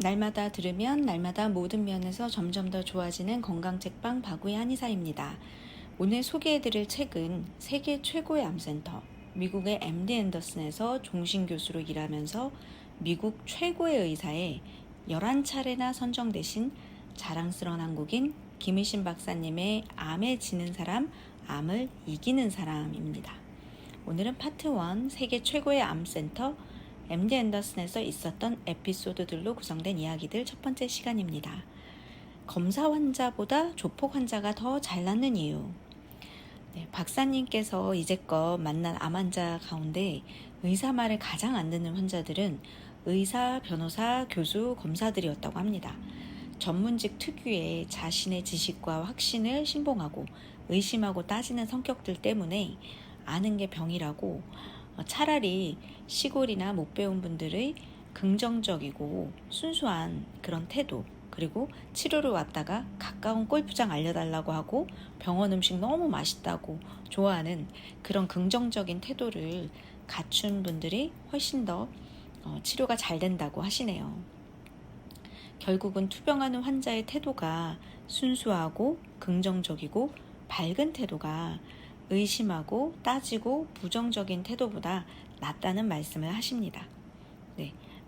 날마다 들으면 날마다 모든 면에서 점점 더 좋아지는 건강책방 바구의 한의사입니다. 오늘 소개해드릴 책은 세계 최고의 암센터, 미국의 MD 앤더슨에서 종신교수로 일하면서 미국 최고의 의사에 11차례나 선정되신 자랑스러운 한국인 김의신 박사님의 암에 지는 사람, 암을 이기는 사람입니다. 오늘은 파트 1 세계 최고의 암센터 MD 앤더슨에서 있었던 에피소드들로 구성된 이야기들 첫 번째 시간입니다. 검사 환자보다 조폭 환자가 더 잘 낫는 이유. 박사님께서 이제껏 만난 암 환자 가운데 의사 말을 가장 안 듣는 환자들은 의사, 변호사, 교수, 검사들이었다고 합니다. 전문직 특유의 자신의 지식과 확신을 신봉하고 의심하고 따지는 성격들 때문에 아는 게 병이라고 차라리 시골이나 못 배운 분들의 긍정적이고 순수한 그런 태도, 그리고 치료를 왔다가 가까운 골프장 알려달라고 하고 병원 음식 너무 맛있다고 좋아하는 그런 긍정적인 태도를 갖춘 분들이 훨씬 더 치료가 잘 된다고 하시네요. 결국은 투병하는 환자의 태도가 순수하고 긍정적이고 밝은 태도가 의심하고 따지고 부정적인 태도보다 낫다는 말씀을 하십니다.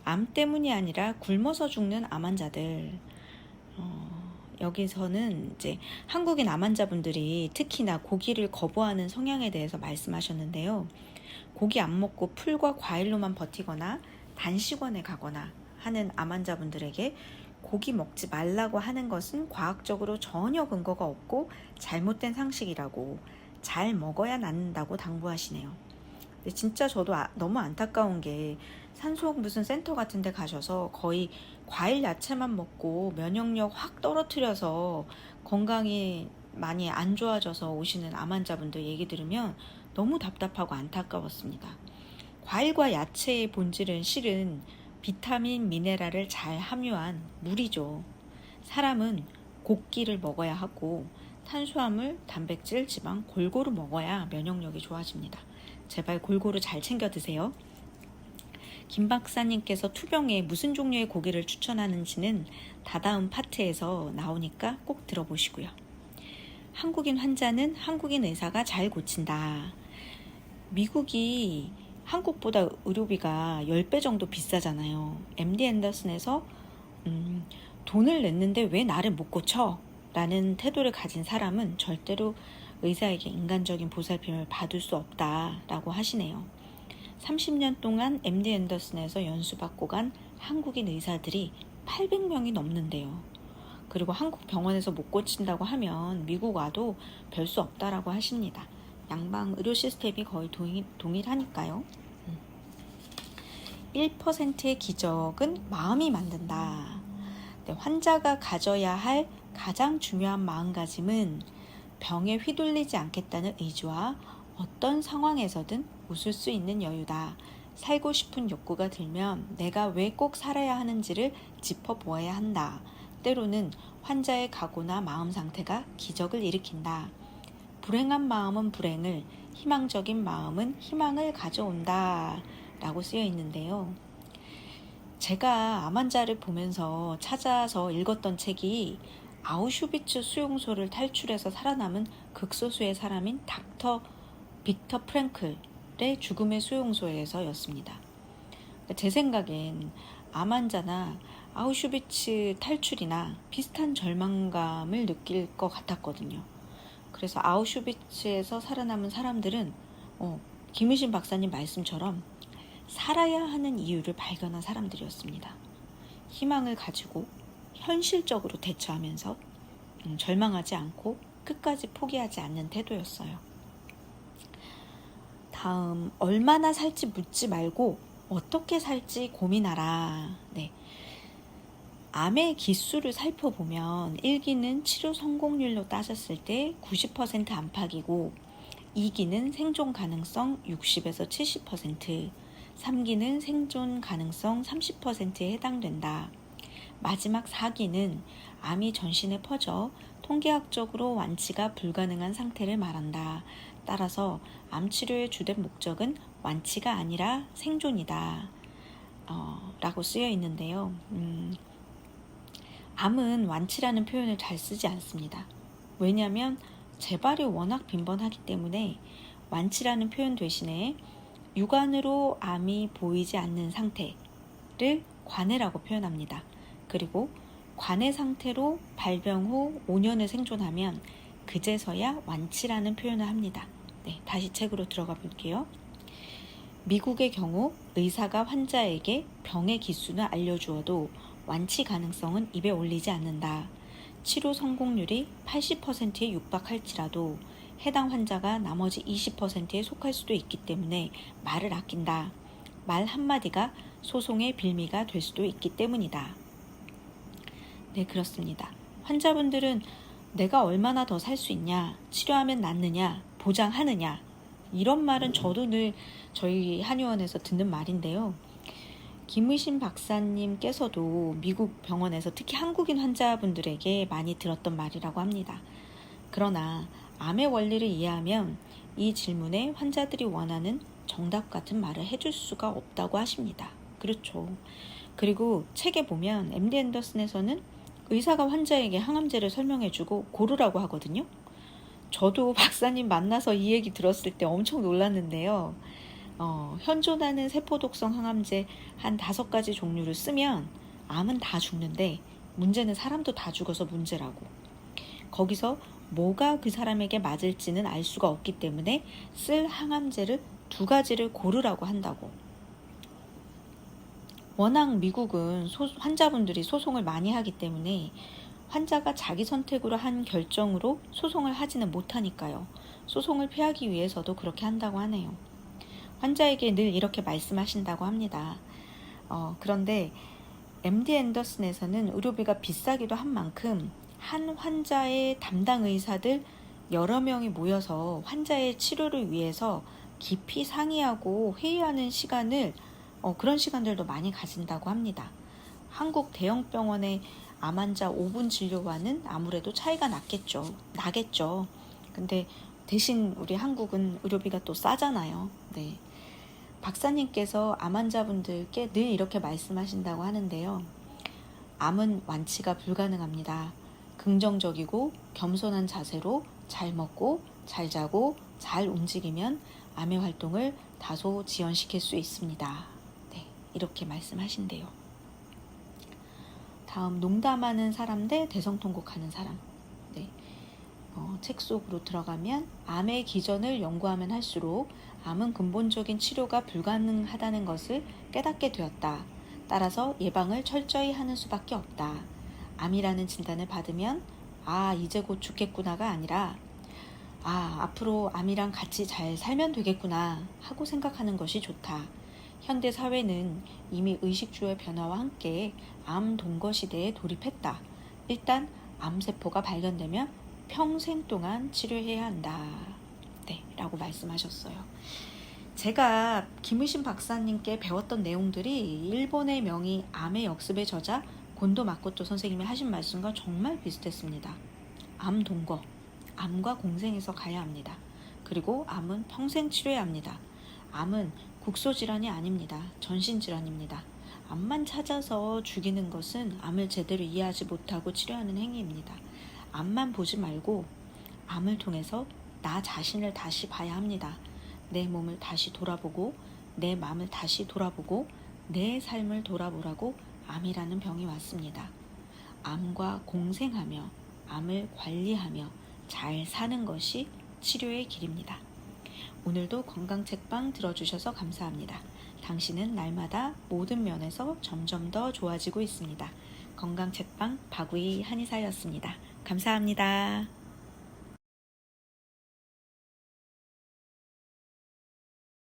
암 때문이 아니라 굶어서 죽는 암 환자들. 여기서는 이제 한국인 암 환자분들이 특히나 고기를 거부하는 성향에 대해서 말씀하셨는데요. 고기 안 먹고 풀과 과일로만 버티거나 단식원에 가거나 하는 암 환자분들에게 고기 먹지 말라고 하는 것은 과학적으로 전혀 근거가 없고 잘못된 상식이라고, 잘 먹어야 낫는다고 당부하시네요. 근데 진짜 저도 너무 안타까운 게 산속 무슨 센터 같은 데 가셔서 거의 과일 야채만 먹고 면역력 확 떨어뜨려서 건강이 많이 안 좋아져서 오시는 암 환자분들 얘기 들으면 너무 답답하고 안타까웠습니다. 과일과 야채의 본질은 실은 비타민, 미네랄을 잘 함유한 물이죠. 사람은 곡기를 먹어야 하고 탄수화물, 단백질, 지방 골고루 먹어야 면역력이 좋아집니다. 제발 골고루 잘 챙겨 드세요. 김 박사님께서 투병에 무슨 종류의 고기를 추천하는지는 다다음 파트에서 나오니까 꼭 들어보시고요. 한국인 환자는 한국인 의사가 잘 고친다. 미국이 한국보다 의료비가 10배 정도 비싸잖아요. MD 앤더슨에서 돈을 냈는데 왜 나를 못 고쳐? 라는 태도를 가진 사람은 절대로 의사에게 인간적인 보살핌을 받을 수 없다라고 하시네요. 30년 동안 MD 앤더슨에서 연수받고 간 한국인 의사들이 800명이 넘는데요. 그리고 한국 병원에서 못 고친다고 하면 미국 와도 별 수 없다라고 하십니다. 양방 의료 시스템이 거의 동일하니까요. 1%의 기적은 마음이 만든다. 환자가 가져야 할 가장 중요한 마음가짐은 병에 휘둘리지 않겠다는 의지와 어떤 상황에서든 웃을 수 있는 여유다. 살고 싶은 욕구가 들면 내가 왜 꼭 살아야 하는지를 짚어보아야 한다. 때로는 환자의 각오나 마음 상태가 기적을 일으킨다. 불행한 마음은 불행을, 희망적인 마음은 희망을 가져온다. 라고 쓰여 있는데요. 제가 암 환자를 보면서 찾아서 읽었던 책이 아우슈비츠 수용소를 탈출해서 살아남은 극소수의 사람인 닥터 빅터 프랭클의 죽음의 수용소에서였습니다. 제 생각엔 암 환자나 아우슈비츠 탈출이나 비슷한 절망감을 느낄 것 같았거든요. 그래서 아우슈비츠에서 살아남은 사람들은 김의신 박사님 말씀처럼 살아야 하는 이유를 발견한 사람들이었습니다. 희망을 가지고 현실적으로 대처하면서 절망하지 않고 끝까지 포기하지 않는 태도였어요. 다음, 얼마나 살지 묻지 말고 어떻게 살지 고민하라. 암의 기수를 살펴보면 1기는 치료 성공률로 따졌을 때 90% 안팎이고 2기는 생존 가능성 60에서 70%, 3기는 생존 가능성 30%에 해당된다. 마지막 4기는 암이 전신에 퍼져 통계학적으로 완치가 불가능한 상태를 말한다. 따라서 암치료의 주된 목적은 완치가 아니라 생존이다. 라고 쓰여 있는데요. 암은 완치라는 표현을 잘 쓰지 않습니다. 왜냐하면 재발이 워낙 빈번하기 때문에 완치라는 표현 대신에 육안으로 암이 보이지 않는 상태를 관해라고 표현합니다. 그리고 관해 상태로 발병 후 5년을 생존하면 그제서야 완치라는 표현을 합니다. 네, 다시 책으로 들어가 볼게요. 미국의 경우 의사가 환자에게 병의 기수는 알려주어도 완치 가능성은 입에 올리지 않는다. 치료 성공률이 80%에 육박할지라도 해당 환자가 나머지 20%에 속할 수도 있기 때문에 말을 아낀다. 말 한마디가 소송의 빌미가 될 수도 있기 때문이다. 네, 그렇습니다. 환자분들은 내가 얼마나 더 살 수 있냐, 치료하면 낫느냐, 보장하느냐, 이런 말은 저도 늘 저희 한의원에서 듣는 말인데요. 김의신 박사님께서도 미국 병원에서 특히 한국인 환자분들에게 많이 들었던 말이라고 합니다. 그러나 암의 원리를 이해하면 이 질문에 환자들이 원하는 정답 같은 말을 해줄 수가 없다고 하십니다. 그렇죠. 그리고 책에 보면 MD 앤더슨에서는 의사가 환자에게 항암제를 설명해주고 고르라고 하거든요. 저도 박사님 만나서 이 얘기 들었을 때 엄청 놀랐는데요. 현존하는 세포독성 항암제 한 5가지 종류를 쓰면 암은 다 죽는데 문제는 사람도 다 죽어서 문제라고. 거기서 뭐가 그 사람에게 맞을지는 알 수가 없기 때문에 쓸 항암제를 2가지를 고르라고 한다고. 워낙 미국은 환자분들이 소송을 많이 하기 때문에 환자가 자기 선택으로 한 결정으로 소송을 하지는 못하니까요. 소송을 피하기 위해서도 그렇게 한다고 하네요. 환자에게 늘 이렇게 말씀하신다고 합니다. 그런데 MD 앤더슨에서는 의료비가 비싸기도 한 만큼 한 환자의 담당 의사들 여러 명이 모여서 환자의 치료를 위해서 깊이 상의하고 회의하는 시간을 그런 시간들도 많이 가진다고 합니다. 한국 대형 병원의 암 환자 5분 진료와는 아무래도 차이가 나겠죠. 근데 대신 우리 한국은 의료비가 또 싸잖아요. 네. 박사님께서 암 환자분들께 늘 이렇게 말씀하신다고 하는데요. 암은 완치가 불가능합니다. 긍정적이고 겸손한 자세로 잘 먹고 잘 자고 잘 움직이면 암의 활동을 다소 지연시킬 수 있습니다. 네, 이렇게 말씀하신대요. 다음, 농담하는 사람 대 대성통곡하는 사람. 네. 책 속으로 들어가면 암의 기전을 연구하면 할수록 암은 근본적인 치료가 불가능하다는 것을 깨닫게 되었다. 따라서 예방을 철저히 하는 수밖에 없다. 암이라는 진단을 받으면 이제 곧 죽겠구나가 아니라 앞으로 암이랑 같이 잘 살면 되겠구나 하고 생각하는 것이 좋다. 현대 사회는 이미 의식주의 변화와 함께 암 동거 시대에 돌입했다. 일단 암세포가 발견되면 평생 동안 치료해야 한다. 네, 라고 말씀하셨어요. 제가 김의신 박사님께 배웠던 내용들이 일본의 명의 암의 역습의 저자 곤도 마코토 선생님이 하신 말씀과 정말 비슷했습니다. 암 동거, 암과 공생해서 가야 합니다. 그리고 암은 평생 치료해야 합니다. 암은 국소질환이 아닙니다. 전신질환입니다. 암만 찾아서 죽이는 것은 암을 제대로 이해하지 못하고 치료하는 행위입니다. 암만 보지 말고 암을 통해서 나 자신을 다시 봐야 합니다. 내 몸을 다시 돌아보고 내 마음을 다시 돌아보고 내 삶을 돌아보라고 암이라는 병이 왔습니다. 암과 공생하며 암을 관리하며 잘 사는 것이 치료의 길입니다. 오늘도 건강책방 들어주셔서 감사합니다. 당신은 날마다 모든 면에서 점점 더 좋아지고 있습니다. 건강책방 박우희 한의사였습니다. 감사합니다.